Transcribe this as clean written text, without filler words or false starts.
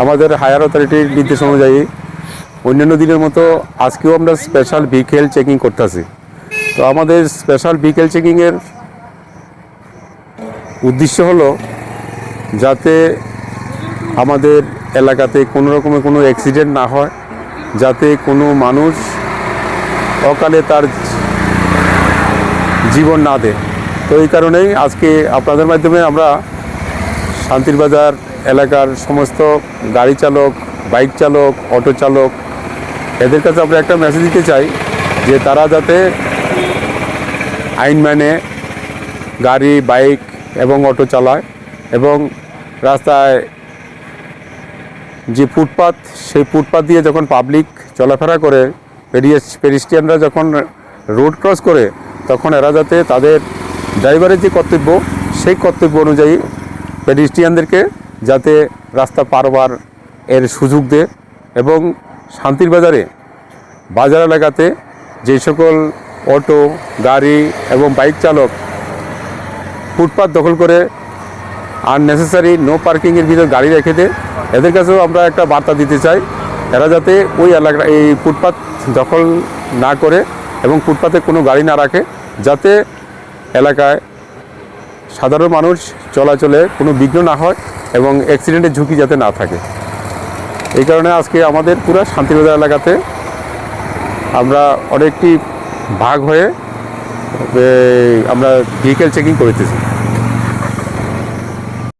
আমাদের হায়ার অথরিটির নির্দেশ অনুযায়ী অন্যান্য দিনের মতো আজকেও আমরা স্পেশাল ভেহিকেল চেকিং করতেছি। তো আমাদের স্পেশাল ভেহিকেল চেকিংয়ের উদ্দেশ্য হলো যাতে আমাদের এলাকাতে কোনো রকমের কোনো অ্যাক্সিডেন্ট না হয়, যাতে কোনো মানুষ অকালে তার জীবন না দেয়। তো এই কারণেই আজকে আপনাদের মাধ্যমে আমরা শান্তির বাজার এলাকার সমস্ত গাড়ি চালক, বাইক চালক, অটো চালক এদের কাছে আমরা একটা মেসেজ দিতে চাই যে তারা যাতে আইন মেনে গাড়ি, বাইক এবং অটো চালায় এবং রাস্তায় যে ফুটপাত, সেই ফুটপাত দিয়ে যখন পাবলিক চলাফেরা করে, পেডিস্ট্রিয়ানরা যখন রোড ক্রস করে, তখন এরা যাতে তাদের ড্রাইভারের যে কর্তব্য, সেই কর্তব্য অনুযায়ী পেডিস্ট্রিয়ানদেরকে যাতে রাস্তা পারবার এর সুযোগ দেয় এবং শান্তির বাজারে বাজার এলাকাতে যে সকল অটো, গাড়ি এবং বাইক চালক ফুটপাত দখল করে আননেসেসারি নো পার্কিংয়ের ভিতর গাড়ি রেখে দেয়, এদের কাছেও আমরা একটা বার্তা দিতে চাই এরা যাতে ওই এলাকা এই ফুটপাত দখল না করে এবং ফুটপাতে কোনো গাড়ি না রাখে, যাতে এলাকায় সাধারণ মানুষ চলাচলে কোনো বিঘ্ন না হয় এবং অ্যাক্সিডেন্টের ঝুঁকি যাতে না থাকে। এই কারণে আজকে আমাদের পুরো শান্তিবাজার এলাকাতে আমরা অনেকটি ভাগ হয়ে আমরা ভেহিকেল চেকিং করতেছি।